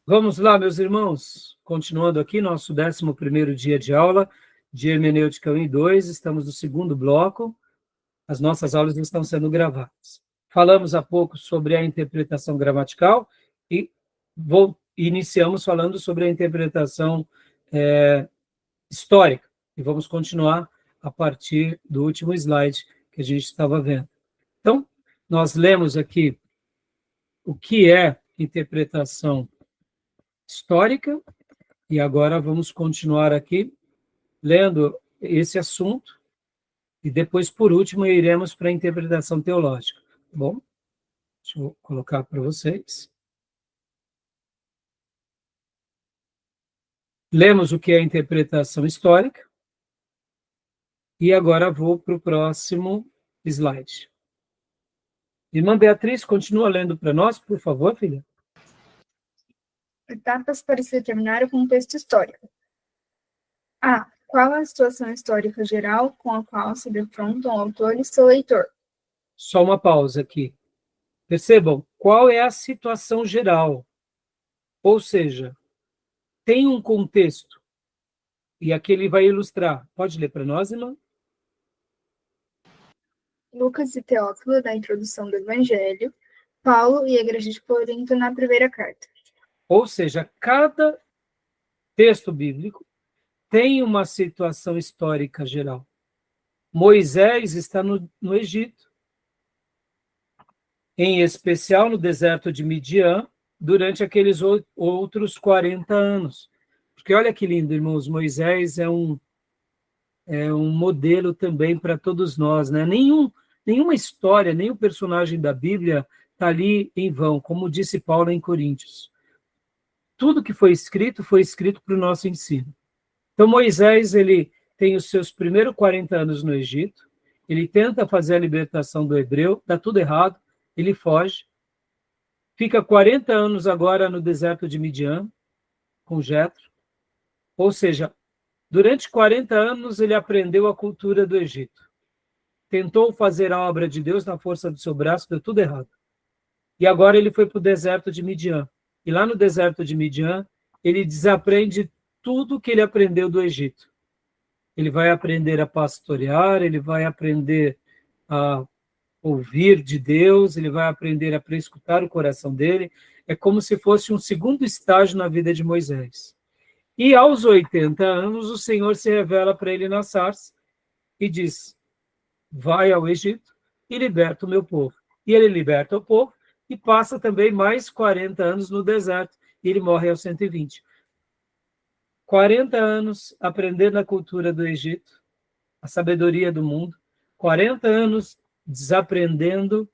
Vamos lá, meus irmãos, continuando aqui nosso 11º dia de aula de Hermenêutica 1 e 2, estamos no segundo bloco, as nossas aulas estão sendo gravadas. Falamos há pouco sobre a interpretação gramatical e iniciamos falando sobre a interpretação histórica, e vamos continuar a partir do último slide que a gente estava vendo. Então, nós lemos aqui o que é interpretação histórica, e agora vamos continuar aqui lendo esse assunto, e depois, por último, iremos para a interpretação teológica. Tá bom? Deixa eu colocar para vocês. Lemos o que é interpretação histórica, e agora vou para o próximo slide. Irmã Beatriz, continua lendo para nós, por favor, filha. Etapas para se determinar o contexto histórico. A. Qual a situação histórica geral com a qual se defrontam o autor e seu leitor? Só uma pausa aqui. Percebam, qual é a situação geral? Ou seja, tem um contexto. E aqui ele vai ilustrar. Pode ler para nós, irmã? Lucas e Teófilo, da introdução do Evangelho. Paulo e a Igreja de Corinto, na primeira carta. Ou seja, cada texto bíblico tem uma situação histórica geral. Moisés está no Egito, em especial no deserto de Midian, durante aqueles outros 40 anos. Porque olha que lindo, irmãos, Moisés é um modelo também para todos nós, né? Nenhuma história, nenhum personagem da Bíblia está ali em vão, como disse Paulo em Coríntios. Tudo que foi escrito para o nosso ensino. Então, Moisés, ele tem os seus primeiros 40 anos no Egito, ele tenta fazer a libertação do hebreu, dá tudo errado, ele foge, fica 40 anos agora no deserto de Midian, com Jetro, ou seja, durante 40 anos ele aprendeu a cultura do Egito, tentou fazer a obra de Deus na força do seu braço, deu tudo errado. E agora ele foi para o deserto de Midian. E lá no deserto de Midian, ele desaprende tudo que ele aprendeu do Egito. Ele vai aprender a pastorear, ele vai aprender a ouvir de Deus, ele vai aprender a prescutar o coração dele. É como se fosse um segundo estágio na vida de Moisés. E aos 80 anos, o Senhor se revela para ele na sarça e diz: vai ao Egito e liberta o meu povo. E ele liberta o povo e passa também mais 40 anos no deserto. E ele morre aos 120. 40 anos aprendendo a cultura do Egito, a sabedoria do mundo. 40 anos desaprendendo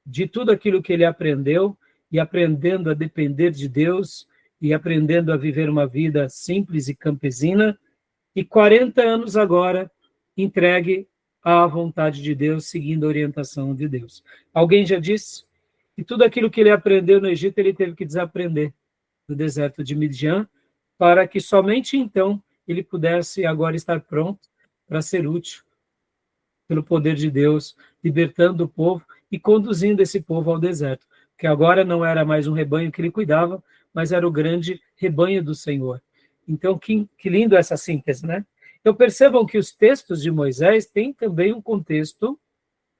de tudo aquilo que ele aprendeu e aprendendo a depender de Deus e aprendendo a viver uma vida simples e campesina. E 40 anos agora entregue à vontade de Deus, seguindo a orientação de Deus. Alguém já disse que tudo aquilo que ele aprendeu no Egito, ele teve que desaprender no deserto de Midian, para que somente então ele pudesse agora estar pronto para ser útil pelo poder de Deus, libertando o povo e conduzindo esse povo ao deserto, que agora não era mais um rebanho que ele cuidava, mas era o grande rebanho do Senhor. Então, que lindo essa síntese, né? Então, percebam que os textos de Moisés têm também um contexto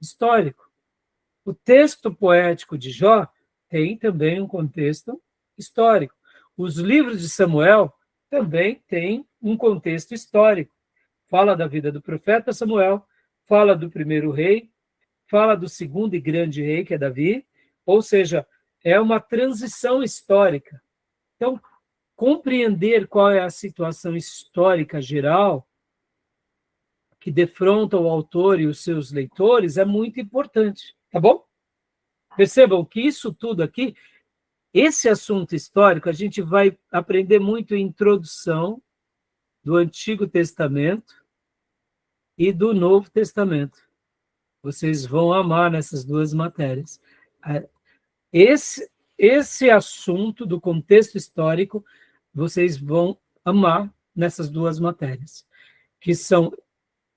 histórico. O texto poético de Jó tem também um contexto histórico. Os livros de Samuel também têm um contexto histórico. Fala da vida do profeta Samuel, fala do primeiro rei, fala do segundo e grande rei, que é Davi, ou seja, é uma transição histórica. Então, compreender qual é a situação histórica geral que defronta o autor e os seus leitores é muito importante, tá bom? Percebam que isso tudo aqui, esse assunto histórico, a gente vai aprender muito em introdução do Antigo Testamento e do Novo Testamento. Vocês vão amar nessas duas matérias. Esse assunto do contexto histórico, vocês vão amar nessas duas matérias, que são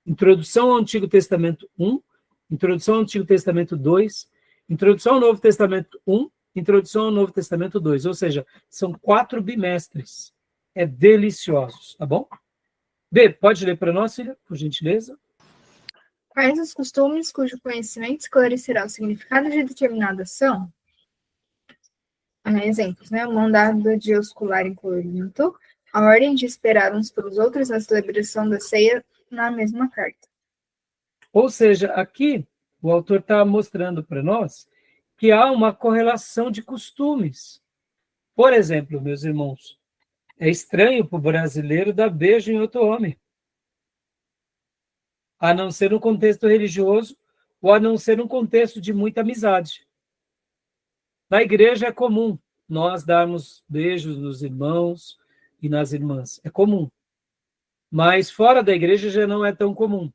Introdução ao Antigo Testamento 1, Introdução ao Antigo Testamento 2, Introdução ao Novo Testamento 1 Introdução ao Novo Testamento 2, ou seja, são 4 bimestres. É deliciosos, tá bom? B, pode ler para nós, filha, por gentileza? Quais os costumes cujo conhecimento esclarecerá o significado de determinada ação? Exemplos, né? O mandado de oscular em Corinto, a ordem de esperar uns pelos outros na celebração da ceia na mesma carta. Ou seja, aqui o autor está mostrando para nós que há uma correlação de costumes. Por exemplo, meus irmãos, é estranho para o brasileiro dar beijo em outro homem, a não ser no contexto religioso ou a não ser num contexto de muita amizade. Na igreja é comum nós darmos beijos nos irmãos e nas irmãs. É comum. Mas fora da igreja já não é tão comum.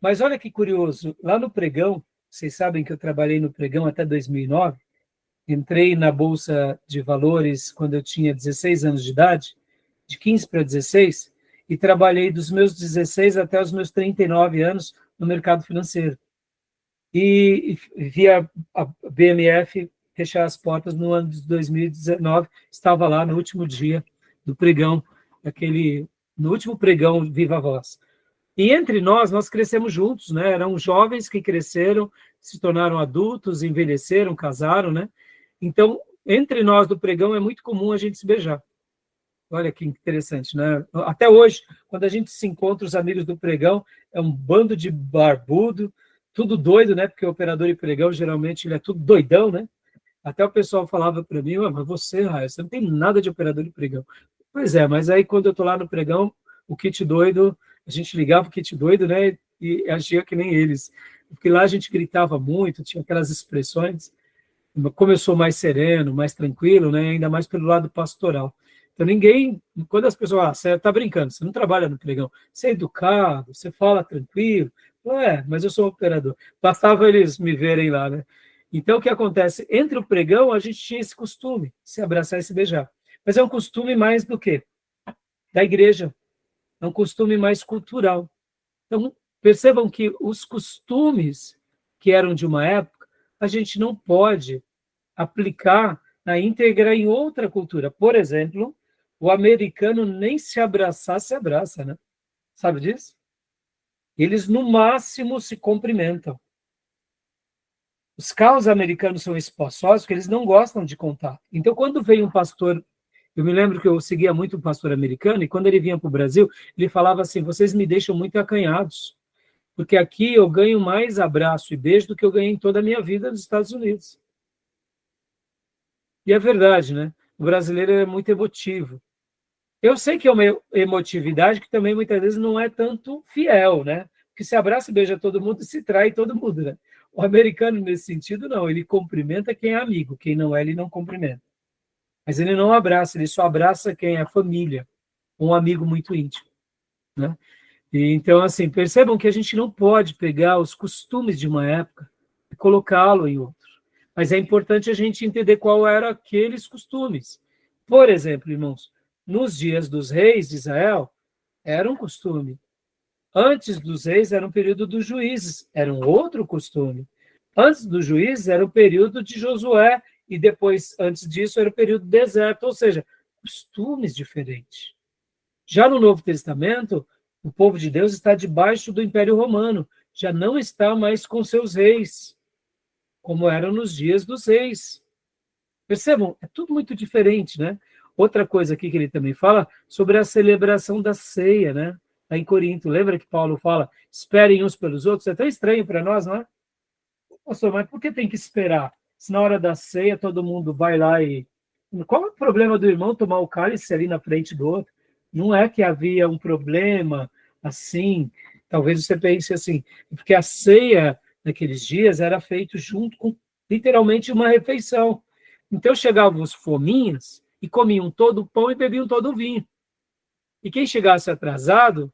Mas olha que curioso, lá no Pregão, vocês sabem que eu trabalhei no Pregão até 2009, entrei na Bolsa de Valores quando eu tinha 16 anos de idade, de 15 para 16, e trabalhei dos meus 16 até os meus 39 anos no mercado financeiro. E vi a BMF fechar as portas no ano de 2019, estava lá no último dia do pregão, no último pregão Viva Voz. E entre nós crescemos juntos, né? Eram jovens que cresceram, se tornaram adultos, envelheceram, casaram, né? Então, entre nós do pregão é muito comum a gente se beijar. Olha que interessante, né? Até hoje, quando a gente se encontra, os amigos do pregão, é um bando de barbudo, tudo doido, né? Porque o operador de pregão, geralmente, ele é tudo doidão, né? Até o pessoal falava para mim, mas você, Raio, você não tem nada de operador de pregão. Pois é, mas aí quando eu estou lá no pregão, o kit doido, a gente ligava o kit doido, né? E agia que nem eles. Porque lá a gente gritava muito, tinha aquelas expressões. Como eu sou mais sereno, mais tranquilo, né? Ainda mais pelo lado pastoral. Então ninguém, quando as pessoas falam, você está brincando, você não trabalha no pregão, você é educado, você fala tranquilo. Mas eu sou operador. Bastava eles me verem lá, né? Então, o que acontece? Entre o pregão, a gente tinha esse costume, se abraçar e se beijar. Mas é um costume mais do quê? Da igreja. É um costume mais cultural. Então, percebam que os costumes que eram de uma época, a gente não pode aplicar na íntegra em outra cultura. Por exemplo, o americano nem se abraçar, se abraça, né? Sabe disso? Eles, no máximo, se cumprimentam. Os carros americanos são espaçosos porque eles não gostam de contato. Então, quando veio um pastor, eu me lembro que eu seguia muito um pastor americano, e quando ele vinha para o Brasil, ele falava assim, vocês me deixam muito acanhados, porque aqui eu ganho mais abraço e beijo do que eu ganhei em toda a minha vida nos Estados Unidos. E é verdade, né? O brasileiro é muito emotivo. Eu sei que é uma emotividade que também muitas vezes não é tanto fiel, né? Porque se abraça e beija todo mundo, se trai todo mundo, né? O americano, nesse sentido, não. Ele cumprimenta quem é amigo. Quem não é, ele não cumprimenta. Mas ele não abraça, ele só abraça quem é família, um amigo muito íntimo, né? E, então, assim, percebam que a gente não pode pegar os costumes de uma época e colocá-lo em outro. Mas é importante a gente entender qual eram aqueles costumes. Por exemplo, irmãos, nos dias dos reis de Israel, era um costume. Antes dos reis era um período dos juízes, era um outro costume. Antes dos juízes era o período de Josué, e depois, antes disso, era o período do deserto, ou seja, costumes diferentes. Já no Novo Testamento, o povo de Deus está debaixo do Império Romano, já não está mais com seus reis, como eram nos dias dos reis. Percebam, é tudo muito diferente, né? Outra coisa aqui que ele também fala sobre a celebração da ceia, né? Lá em Corinto, lembra que Paulo fala, esperem uns pelos outros? É tão estranho para nós, não é? Pastor, mas por que tem que esperar? Se na hora da ceia todo mundo vai lá e... Qual é o problema do irmão tomar o cálice ali na frente do outro? Não é que havia um problema assim, talvez você pense assim, porque a ceia naqueles dias era feita junto com, literalmente, uma refeição. Então chegavam os fominhas e comiam todo o pão e bebiam todo o vinho. E quem chegasse atrasado,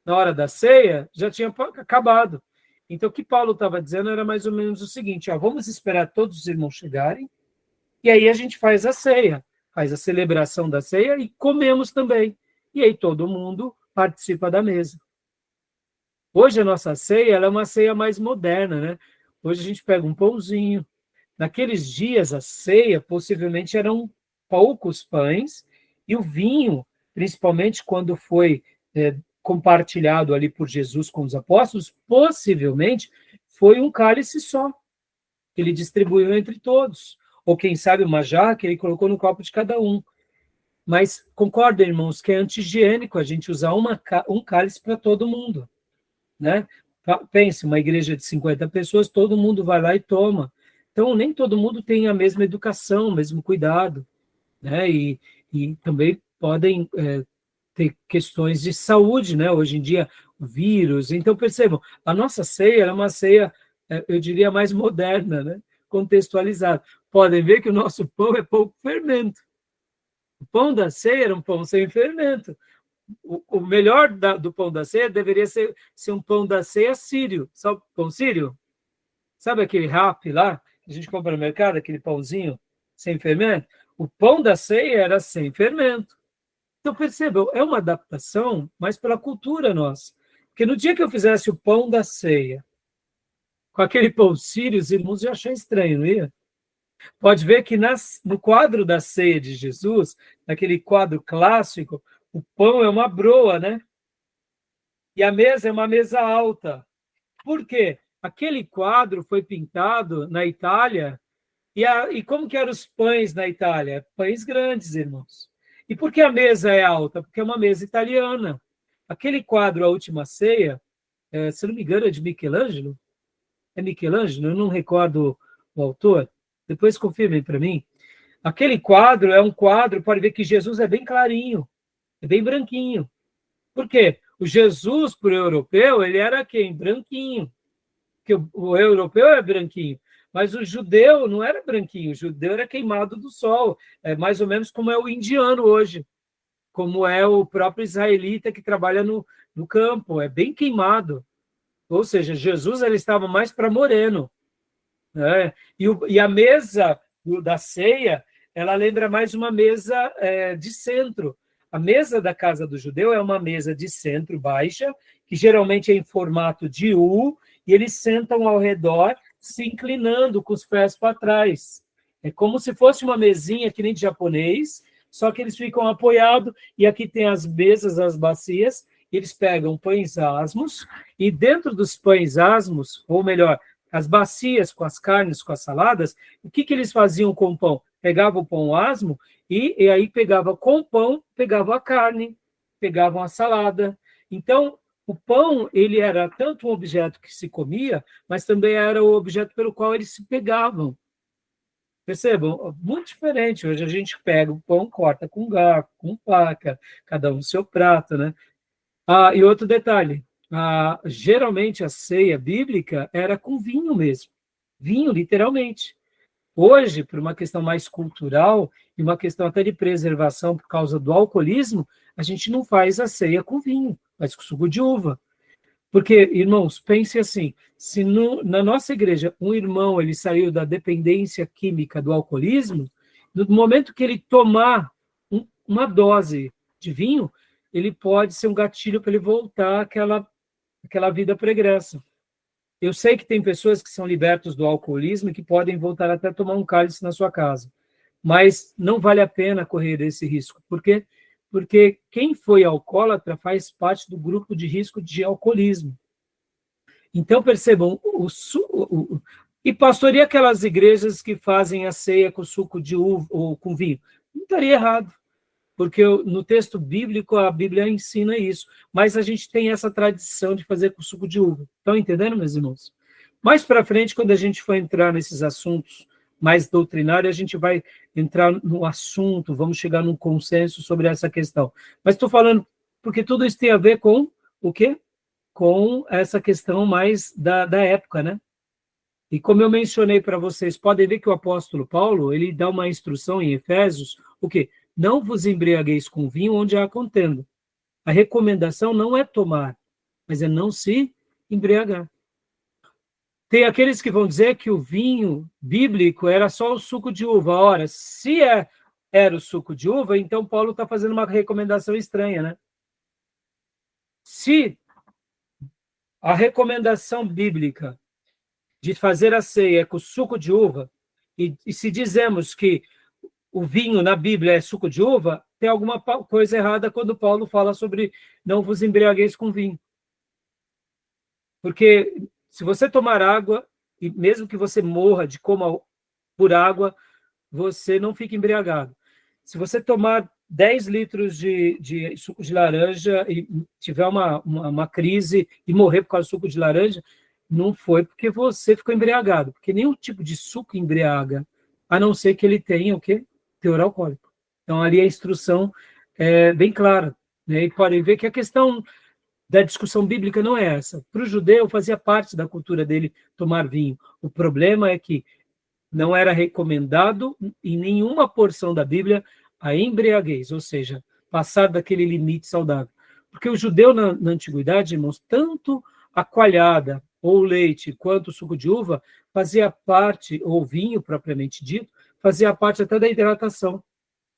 na hora da ceia, já tinha acabado. Então, o que Paulo estava dizendo era mais ou menos o seguinte, vamos esperar todos os irmãos chegarem, e aí a gente faz a ceia, faz a celebração da ceia e comemos também. E aí todo mundo participa da mesa. Hoje a nossa ceia ela é uma ceia mais moderna, né? Hoje a gente pega um pãozinho, naqueles dias, a ceia possivelmente eram poucos pães, e o vinho, principalmente quando foi compartilhado ali por Jesus com os apóstolos, possivelmente foi um cálice só, que ele distribuiu entre todos. Ou quem sabe uma jarra que ele colocou no copo de cada um. Mas concordam, irmãos, que é anti-higiênico a gente usar um cálice para todo mundo, né? Pense, uma igreja de 50 pessoas, todo mundo vai lá e toma. Então, nem todo mundo tem a mesma educação, o mesmo cuidado, né? E também podem ter questões de saúde, né? Hoje em dia, vírus. Então, percebam, a nossa ceia é uma ceia, eu diria, mais moderna, né? Contextualizada. Podem ver que o nosso pão é pouco fermento. O pão da ceia era um pão sem fermento. O melhor do pão da ceia deveria ser um pão da ceia sírio. Sabe o pão sírio? Sabe aquele wrap lá que a gente compra no mercado, aquele pãozinho sem fermento? O pão da ceia era sem fermento. Então, percebam, é uma adaptação, mas pela cultura nossa. Porque no dia que eu fizesse o pão da ceia, com aquele pão sírio, os irmãos iam achar estranho, não ia? Pode ver que no quadro da ceia de Jesus, naquele quadro clássico, o pão é uma broa, né? E a mesa é uma mesa alta. Por quê? Aquele quadro foi pintado na Itália, e como que eram os pães na Itália? Pães grandes, irmãos. E por que a mesa é alta? Porque é uma mesa italiana. Aquele quadro, A Última Ceia, se não me engano, é de Michelangelo? É Michelangelo? Eu não recordo o autor. Depois confirmem para mim. Aquele quadro é um quadro, pode ver que Jesus é bem clarinho, é bem branquinho. Por quê? O Jesus, para o europeu, ele era quem? Branquinho. Porque o europeu é branquinho. Mas o judeu não era branquinho, o judeu era queimado do sol. É mais ou menos como é o indiano hoje, como é o próprio israelita que trabalha no campo, é bem queimado. Ou seja, Jesus ele estava mais para moreno, né? E a mesa da ceia, ela lembra mais uma mesa de centro. A mesa da casa do judeu é uma mesa de centro baixa, que geralmente é em formato de U, e eles sentam ao redor, se inclinando com os pés para trás. É como se fosse uma mesinha que nem de japonês, só que eles ficam apoiados, e aqui tem as mesas, as bacias, eles pegam pães asmos, e dentro dos pães asmos, ou melhor, as bacias com as carnes, com as saladas, o que eles faziam com o pão? Pegavam o pão asmo e aí pegava com o pão, pegavam a carne, pegavam a salada. Então, o pão, ele era tanto um objeto que se comia, mas também era o objeto pelo qual eles se pegavam. Percebam? Muito diferente. Hoje a gente pega o pão, corta com garfo, com faca, cada um no seu prato, né? E outro detalhe, geralmente a ceia bíblica era com vinho mesmo, vinho literalmente. Hoje, por uma questão mais cultural e uma questão até de preservação por causa do alcoolismo, a gente não faz a ceia com vinho, faz com suco de uva. Porque, irmãos, pense assim, se na nossa igreja um irmão ele saiu da dependência química do alcoolismo, no momento que ele tomar uma dose de vinho, ele pode ser um gatilho para ele voltar àquela vida pregressa. Eu sei que tem pessoas que são libertos do alcoolismo e que podem voltar até a tomar um cálice na sua casa, mas não vale a pena correr esse risco. Por quê? Porque quem foi alcoólatra faz parte do grupo de risco de alcoolismo. Então, percebam, e pastoreia aquelas igrejas que fazem a ceia com suco de uva ou com vinho. Não estaria errado, porque no texto bíblico a Bíblia ensina isso, mas a gente tem essa tradição de fazer com suco de uva. Estão entendendo, meus irmãos? Mais para frente, quando a gente for entrar nesses assuntos mais doutrinários, a gente vai entrar no assunto, vamos chegar num consenso sobre essa questão. Mas estou falando porque tudo isso tem a ver com o quê? Com essa questão mais da época, né? E como eu mencionei para vocês, podem ver que o apóstolo Paulo, ele dá uma instrução em Efésios, o quê? Não vos embriagueis com vinho onde há contenda. A recomendação não é tomar, mas é não se embriagar. Tem aqueles que vão dizer que o vinho bíblico era só o suco de uva. Ora, se era o suco de uva, então Paulo está fazendo uma recomendação estranha, né? Se a recomendação bíblica de fazer a ceia com suco de uva, E se dizemos que o vinho na Bíblia é suco de uva, tem alguma coisa errada quando Paulo fala sobre não vos embriagueis com vinho. Porque se você tomar água, e mesmo que você morra de coma por água, você não fica embriagado. Se você tomar 10 litros de suco de laranja e tiver uma crise e morrer por causa do suco de laranja, não foi porque você ficou embriagado, porque nenhum tipo de suco embriaga, a não ser que ele tenha o quê? Teor alcoólico. Então, ali a instrução é bem clara, né? E podem ver que a questão da discussão bíblica não é essa. Para o judeu, fazia parte da cultura dele tomar vinho. O problema é que não era recomendado em nenhuma porção da Bíblia a embriaguez, ou seja, passar daquele limite saudável. Porque o judeu na antiguidade, irmãos, tanto a coalhada ou o leite quanto o suco de uva fazia parte, ou vinho propriamente dito, fazia parte até da hidratação.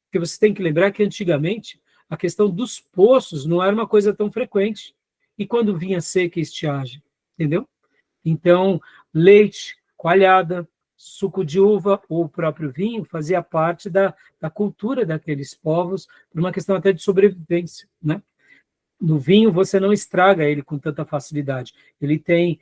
Porque você tem que lembrar que antigamente a questão dos poços não era uma coisa tão frequente. E quando vinha seca e estiagem, entendeu? Então, leite, coalhada, suco de uva ou o próprio vinho fazia parte da cultura daqueles povos, por uma questão até de sobrevivência, né? No vinho você não estraga ele com tanta facilidade, ele tem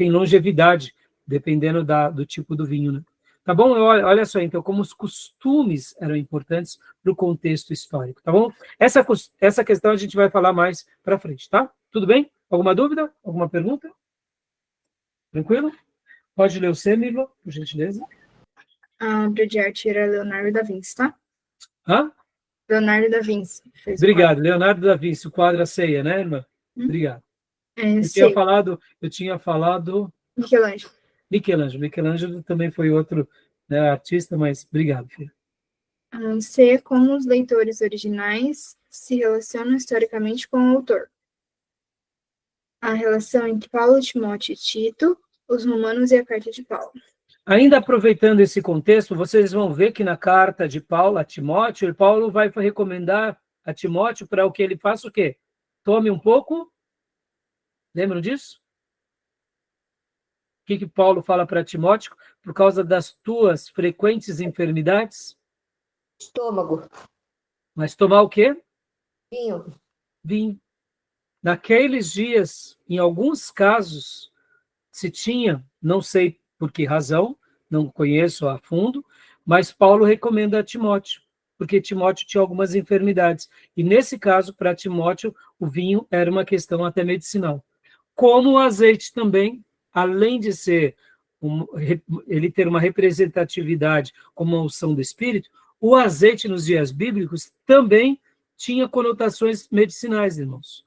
longevidade, dependendo do tipo do vinho, né? Tá bom? Olha só, então, como os costumes eram importantes para o contexto histórico, tá bom? Essa questão a gente vai falar mais para frente, tá? Tudo bem? Alguma dúvida? Alguma pergunta? Tranquilo? Pode ler o C, Milo, por gentileza. A obra de arte era Leonardo da Vinci, tá? Hã? Leonardo da Vinci. Obrigado, Leonardo da Vinci, o quadro A Ceia, né, irmã? Obrigado. Eu tinha falado Michelangelo. Michelangelo também foi outro, né, artista, mas obrigado, filho. C. Como os leitores originais se relacionam historicamente com o autor. A relação entre Paulo, Timóteo e Tito, os romanos e a carta de Paulo. Ainda aproveitando esse contexto, vocês vão ver que na carta de Paulo a Timóteo, Paulo vai recomendar a Timóteo para o que ele faça o quê? Tome um pouco. Lembram disso? O que Paulo fala para Timóteo? Por causa das tuas frequentes enfermidades? Estômago. Mas tomar o quê? Vinho. Vinho. Naqueles dias, em alguns casos, se tinha, não sei por que razão, não conheço a fundo, mas Paulo recomenda a Timóteo, porque Timóteo tinha algumas enfermidades. E nesse caso, para Timóteo, o vinho era uma questão até medicinal. Como o azeite também, além de ser ele ter uma representatividade como uma unção do Espírito, o azeite nos dias bíblicos também tinha conotações medicinais, irmãos.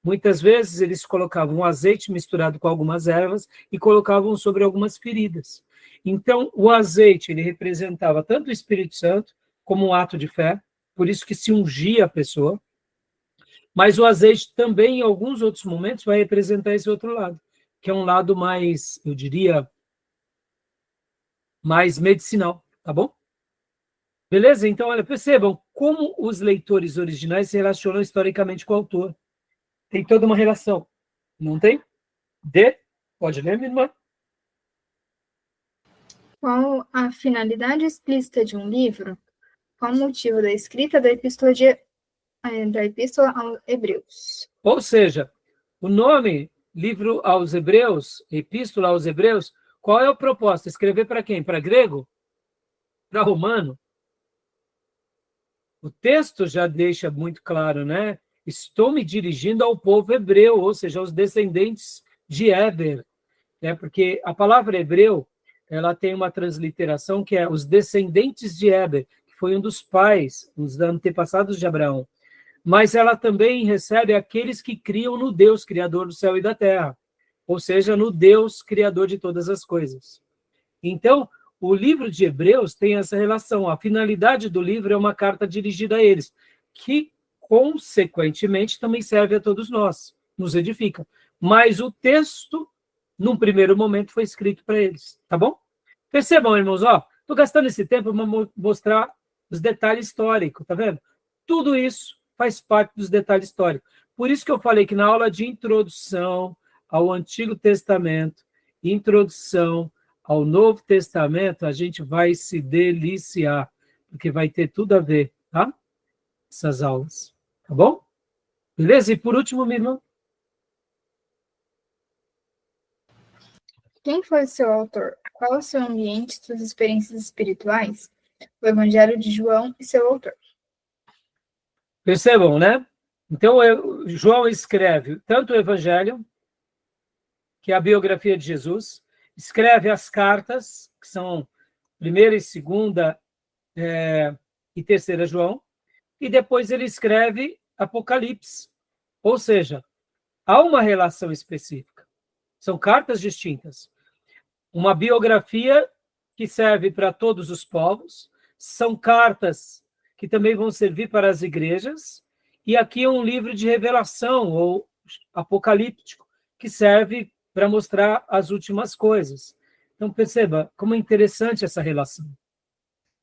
Muitas vezes eles colocavam um azeite misturado com algumas ervas e colocavam sobre algumas feridas. Então, o azeite ele representava tanto o Espírito Santo como um ato de fé, por isso que se ungia a pessoa, mas o azeite também, em alguns outros momentos, vai representar esse outro lado, que é um lado mais, eu diria, mais medicinal, tá bom? Beleza? Então, olha, percebam como os leitores originais se relacionam historicamente com o autor. Tem toda uma relação, não tem? Pode ler, minha irmã? Qual a finalidade explícita de um livro? Qual o motivo da escrita da epístola aos Hebreus? Ou seja, o nome livro aos Hebreus, epístola aos Hebreus, qual é o propósito? Escrever para quem? Para grego? Para romano? O texto já deixa muito claro, né? Estou me dirigindo ao povo hebreu, ou seja, aos descendentes de Éber, né? Porque a palavra hebreu, ela tem uma transliteração que é os descendentes de Éber, que foi um dos pais, um dos antepassados de Abraão. Mas ela também recebe aqueles que criam no Deus, criador do céu e da terra, ou seja, no Deus, criador de todas as coisas. Então, o livro de Hebreus tem essa relação. A finalidade do livro é uma carta dirigida a eles, que, consequentemente, também serve a todos nós, nos edifica. Mas o texto, num primeiro momento, foi escrito para eles, tá bom? Percebam, irmãos, estou gastando esse tempo para mostrar os detalhes históricos, tá vendo? Tudo isso faz parte dos detalhes históricos. Por isso que eu falei que na aula de introdução ao Antigo Testamento, introdução ao Novo Testamento, a gente vai se deliciar, porque vai ter tudo a ver, tá? Essas aulas, tá bom? Beleza? E por último, minha irmã. Quem foi seu autor? Qual o seu ambiente, suas experiências espirituais? O Evangelho de João e seu autor. Percebam, né? Então, João escreve tanto o Evangelho, que é a biografia de Jesus, escreve as cartas, que são primeira e segunda e terceira João, e depois ele escreve Apocalipse. Ou seja, há uma relação específica. São cartas distintas. Uma biografia que serve para todos os povos, são cartas que também vão servir para as igrejas, e aqui é um livro de revelação, ou apocalíptico, que serve para mostrar as últimas coisas. Então, perceba como é interessante essa relação.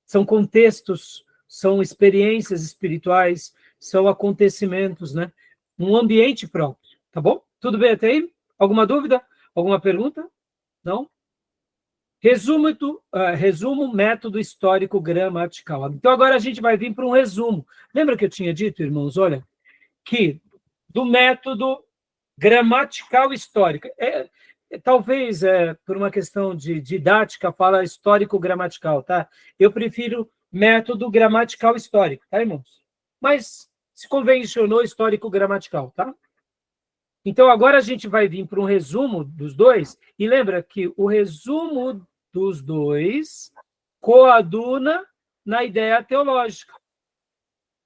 São contextos, são experiências espirituais, são acontecimentos, né? Um ambiente próprio, tá bom? Tudo bem até aí? Alguma dúvida? Alguma pergunta? Não? Resumo método histórico gramatical. Então, agora a gente vai vir para um resumo. Lembra que eu tinha dito, irmãos, olha, que do método gramatical histórico, talvez por uma questão de didática, fala histórico-gramatical, tá? Eu prefiro método gramatical histórico, tá, irmãos? Mas se convencionou histórico-gramatical, tá? Então, agora a gente vai vir para um resumo dos dois, e lembra que o resumo dos dois coaduna na ideia teológica.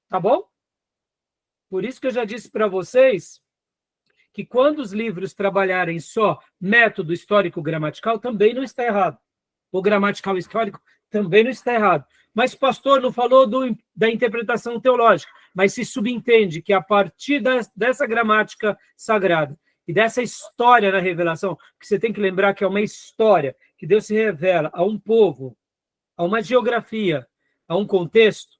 Tá bom? Por isso que eu já disse para vocês que quando os livros trabalharem só método histórico-gramatical, também não está errado. O gramatical histórico também não está errado. Mas o pastor não falou da interpretação teológica, mas se subentende que a partir dessa gramática sagrada e dessa história na revelação, que você tem que lembrar que é uma história, que Deus se revela a um povo, a uma geografia, a um contexto,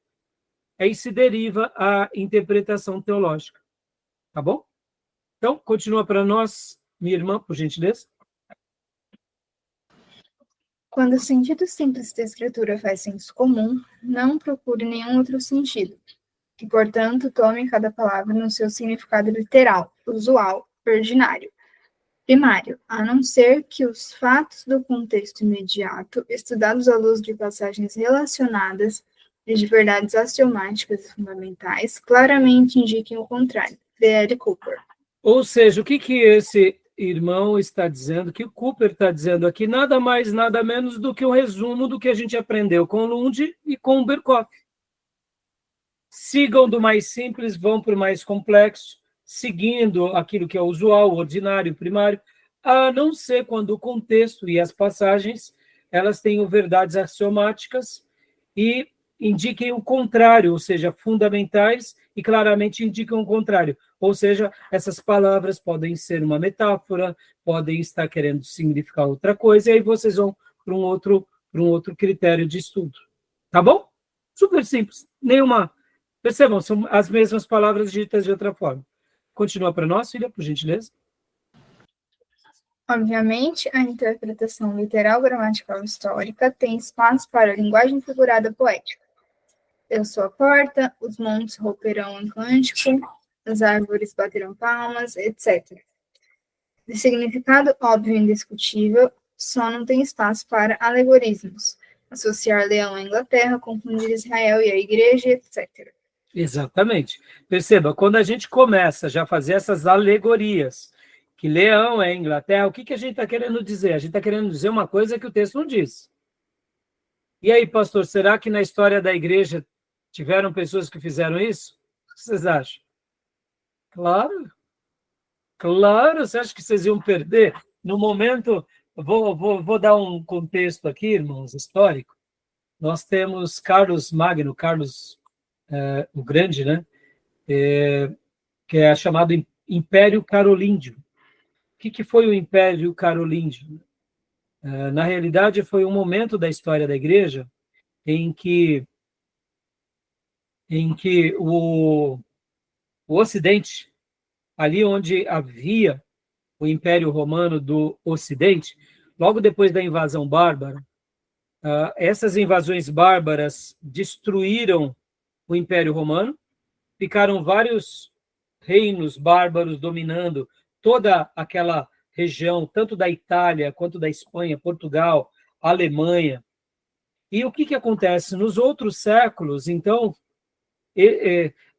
aí se deriva a interpretação teológica. Tá bom? Então, continua para nós, minha irmã, por gentileza. Quando o sentido simples da escritura faz senso comum, não procure nenhum outro sentido, e, portanto, tome cada palavra no seu significado literal, usual, ordinário, primário, a não ser que os fatos do contexto imediato, estudados à luz de passagens relacionadas e de verdades axiomáticas e fundamentais, claramente indiquem o contrário. D.L. Cooper. Ou seja, o que esse irmão está dizendo, o que o Cooper está dizendo aqui, nada mais, nada menos do que um resumo do que a gente aprendeu com Lund e com Berkhoff. Sigam do mais simples, vão para o mais complexo, seguindo aquilo que é usual, ordinário, primário, a não ser quando o contexto e as passagens, elas tenham verdades axiomáticas e indiquem o contrário, ou seja, fundamentais e claramente indicam o contrário. Ou seja, essas palavras podem ser uma metáfora, podem estar querendo significar outra coisa, e aí vocês vão para um outro critério de estudo. Tá bom? Super simples. Percebam, são as mesmas palavras ditas de outra forma. Continua para nós, filha, por gentileza. Obviamente, a interpretação literal gramatical histórica tem espaço para a linguagem figurada poética. Eu sou a porta, os montes romperão em cântico, as árvores baterão palmas, etc. De significado óbvio e indiscutível, só não tem espaço para alegorismos, associar Leão à Inglaterra, confundir Israel e a igreja, etc. Exatamente. Perceba, quando a gente começa já a fazer essas alegorias, que Leão é a Inglaterra, o que a gente está querendo dizer? A gente está querendo dizer uma coisa que o texto não diz. E aí, pastor, será que na história da igreja tiveram pessoas que fizeram isso? O que vocês acham? Claro, você acha que vocês iam perder? No momento, vou dar um contexto aqui, irmãos, histórico. Nós temos Carlos Magno, o Grande, né? Que é chamado Império Carolíngio. O que foi o Império Carolíngio? Na realidade, foi um momento da história da igreja em que o Ocidente, ali onde havia o Império Romano do Ocidente, logo depois da invasão bárbara, essas invasões bárbaras destruíram o Império Romano, ficaram vários reinos bárbaros dominando toda aquela região, tanto da Itália quanto da Espanha, Portugal, Alemanha. E o que acontece? Nos outros séculos, então,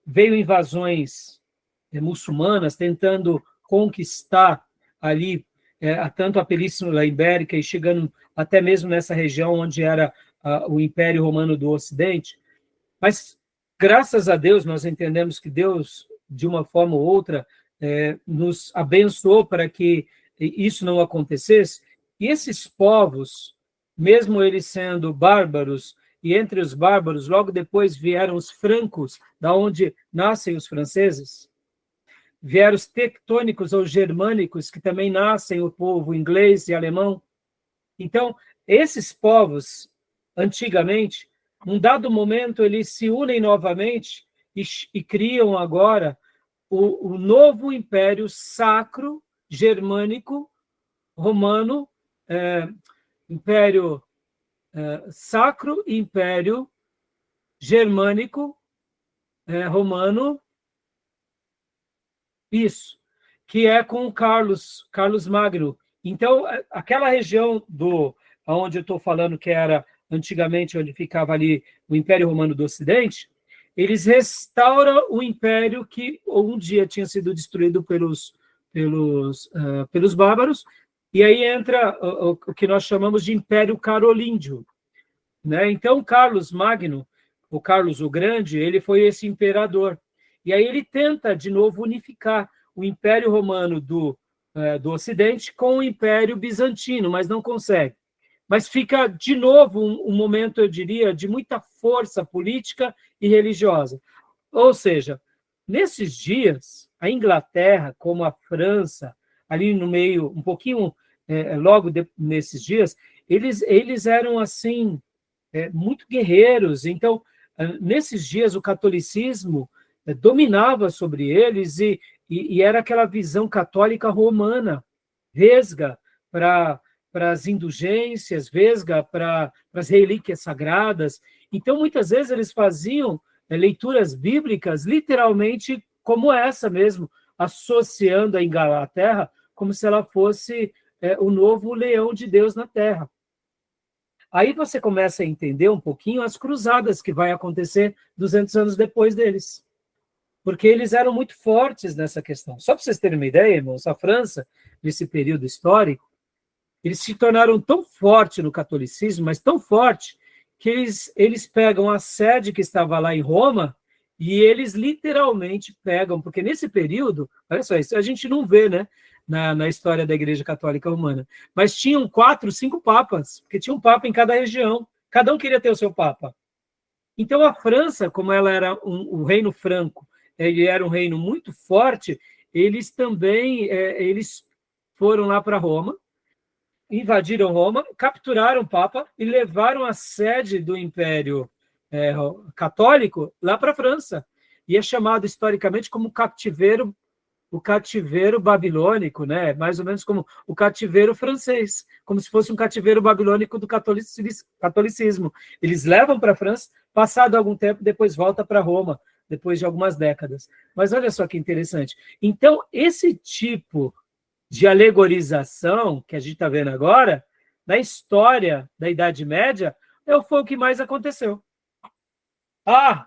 veio invasões muçulmanas tentando conquistar ali tanto a Península Ibérica e chegando até mesmo nessa região onde era o Império Romano do Ocidente. Mas, graças a Deus, nós entendemos que Deus, de uma forma ou outra, nos abençoou para que isso não acontecesse. E esses povos, mesmo eles sendo bárbaros, e entre os bárbaros, logo depois vieram os francos, da onde nascem os franceses, vieram os tectônicos ou germânicos, que também nascem o povo inglês e alemão. Então, esses povos, antigamente, num dado momento, eles se unem novamente e criam agora o novo império sacro, germânico, romano, império sacro, império germânico, romano, isso, que é com Carlos Magno. Então, aquela região onde eu estou falando que era antigamente onde ficava ali o Império Romano do Ocidente, eles restauram o império que um dia tinha sido destruído pelos bárbaros, e aí entra o que nós chamamos de Império Carolíngio, né? Então, Carlos Magno, o Carlos o Grande, ele foi esse imperador. E aí ele tenta, de novo, unificar o Império Romano do Ocidente com o Império Bizantino, mas não consegue. Mas fica, de novo, um momento, eu diria, de muita força política e religiosa. Ou seja, nesses dias, a Inglaterra, como a França, ali no meio, um pouquinho nesses dias, eles eram, assim, muito guerreiros. Então, nesses dias, o catolicismo dominava sobre eles e era aquela visão católica romana, vesga para as indulgências, vesga para as relíquias sagradas. Então, muitas vezes, eles faziam leituras bíblicas literalmente como essa mesmo, associando a Inglaterra como se ela fosse o novo leão de Deus na Terra. Aí você começa a entender um pouquinho as cruzadas que vai acontecer 200 anos depois deles. Porque eles eram muito fortes nessa questão. Só para vocês terem uma ideia, irmãos, a França, nesse período histórico, eles se tornaram tão fortes no catolicismo, mas tão forte, que eles pegam a sede que estava lá em Roma e eles literalmente pegam, porque nesse período, olha só, isso a gente não vê, né, na história da Igreja Católica Romana, mas tinham 4, 5 papas, porque tinha um papa em cada região, cada um queria ter o seu papa. Então a França, como ela era o reino franco, ele era um reino muito forte, eles também eles foram lá para Roma, invadiram Roma, capturaram o Papa e levaram a sede do Império Católico lá para a França. E é chamado historicamente como o cativeiro babilônico, né? Mais ou menos como o cativeiro francês, como se fosse um cativeiro babilônico do catolicismo. Eles levam para a França, passado algum tempo, depois volta para Roma, depois de algumas décadas. Mas olha só que interessante. Então, esse tipo de alegorização que a gente está vendo agora, na história da Idade Média, foi o que mais aconteceu.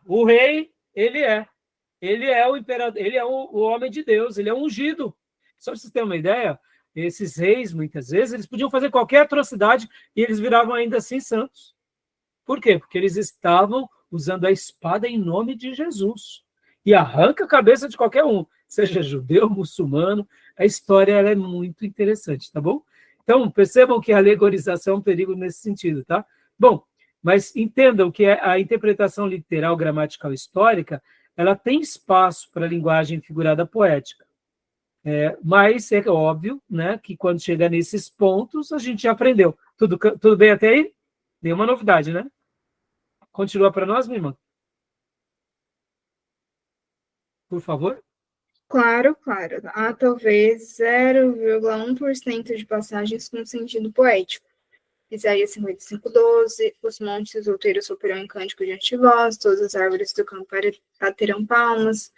O rei, ele é o imperador, ele é o homem de Deus, ele é ungido. Só para vocês terem uma ideia, esses reis, muitas vezes, eles podiam fazer qualquer atrocidade e eles viravam ainda assim santos. Por quê? Porque eles estavam usando a espada em nome de Jesus. E arranca a cabeça de qualquer um, seja judeu, muçulmano. A história ela é muito interessante, tá bom? Então, percebam que a alegorização é um perigo nesse sentido, tá? Bom, mas entendam que a interpretação literal, gramatical, histórica, ela tem espaço para a linguagem figurada poética. Mas é óbvio, né, que quando chega nesses pontos, a gente já aprendeu. Tudo bem até aí? Nenhuma novidade, né? Continua para nós, minha irmã? Por favor. Claro. Há talvez 0,1% de passagens com sentido poético. Isaías 55:12, os montes outeiros soprarão em cântico diante de vós, todas as árvores do campo baterão palmas,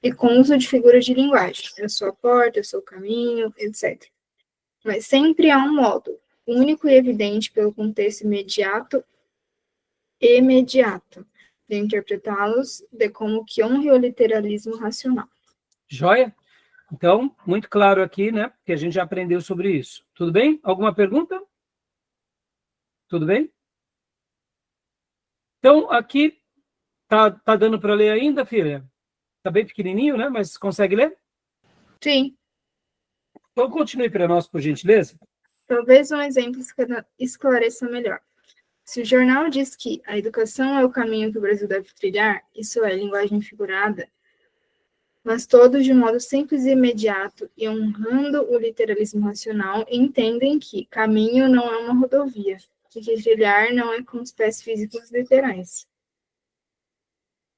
e com uso de figuras de linguagem. Eu sou a porta, eu sou o caminho, etc. Mas sempre há um modo, único e evidente pelo contexto imediato, de interpretá-los de como que honre o literalismo racional. Joia? Então, muito claro aqui, né? Que a gente já aprendeu sobre isso. Tudo bem? Alguma pergunta? Tudo bem? Então, aqui, tá dando para ler ainda, filha? Tá bem pequenininho, né? Mas consegue ler? Sim. Então, continue para nós, por gentileza. Talvez um exemplo esclareça melhor. Se o jornal diz que a educação é o caminho que o Brasil deve trilhar, isso é linguagem figurada, mas todos, de modo simples e imediato, e honrando o literalismo racional, entendem que caminho não é uma rodovia, e que trilhar não é com os pés físicos literais.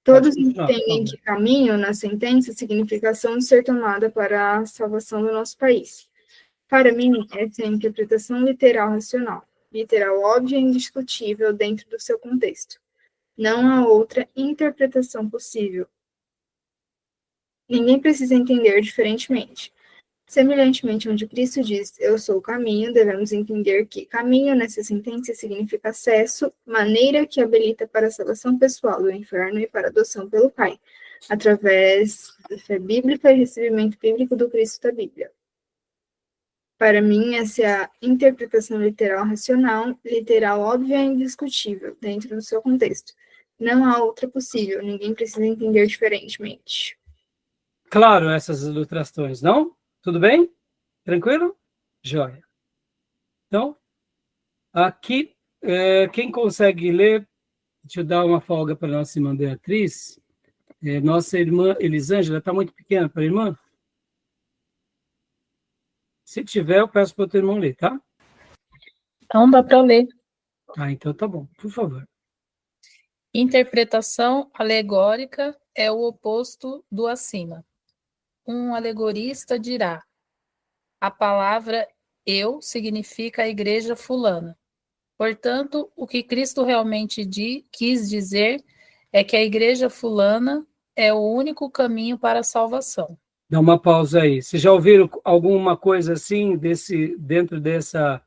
Todos entendem que caminho, na sentença, significa ação de ser tomada para a salvação do nosso país. Para mim, essa é a interpretação literal racional, literal óbvia e indiscutível dentro do seu contexto. Não há outra interpretação possível. Ninguém precisa entender diferentemente. Semelhantemente, onde Cristo diz, eu sou o caminho, devemos entender que caminho nessa sentença significa acesso, maneira que habilita para a salvação pessoal do inferno e para a adoção pelo Pai, através da fé bíblica e recebimento bíblico do Cristo da Bíblia. Para mim, essa é a interpretação literal racional, literal óbvia e indiscutível, dentro do seu contexto. Não há outra possível, ninguém precisa entender diferentemente. Claro, essas ilustrações, não? Tudo bem? Tranquilo? Joia. Então, aqui, quem consegue ler, deixa eu dar uma folga para a nossa irmã Beatriz. Nossa irmã Elisângela está muito pequena para a irmã? Se tiver, eu peço para o teu irmão ler, tá? Então dá para ler. Ah, então tá bom, por favor. Interpretação alegórica é o oposto do acima. Um alegorista dirá: a palavra eu significa a igreja fulana. Portanto, o que Cristo realmente quis dizer é que a igreja fulana é o único caminho para a salvação. Dá uma pausa aí. Vocês já ouviram alguma coisa assim, dentro dessa,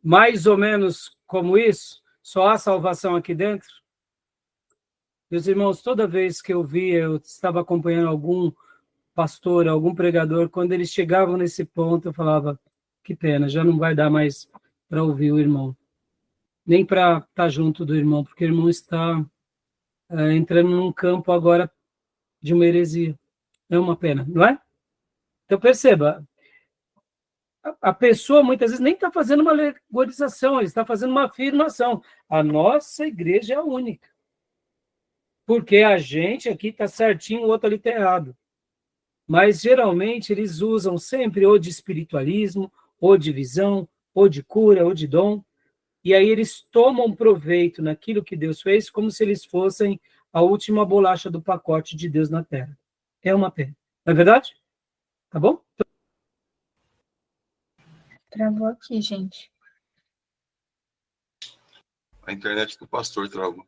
mais ou menos como isso? Só há salvação aqui dentro? Meus irmãos, toda vez que eu estava acompanhando algum pastor, algum pregador, quando eles chegavam nesse ponto, eu falava, que pena, já não vai dar mais para ouvir o irmão. Nem para estar junto do irmão, porque o irmão está entrando num campo agora de uma heresia. É uma pena, não é? Então, perceba, a pessoa muitas vezes nem está fazendo uma alegorização, ele está fazendo uma afirmação. A nossa igreja é a única. Porque a gente aqui está certinho, o outro ali está errado. Mas, geralmente, eles usam sempre ou de espiritualismo, ou de visão, ou de cura, ou de dom, e aí eles tomam proveito naquilo que Deus fez como se eles fossem a última bolacha do pacote de Deus na Terra. É uma pena. Não é verdade? Tá bom? Travou aqui, gente. A internet do pastor travou.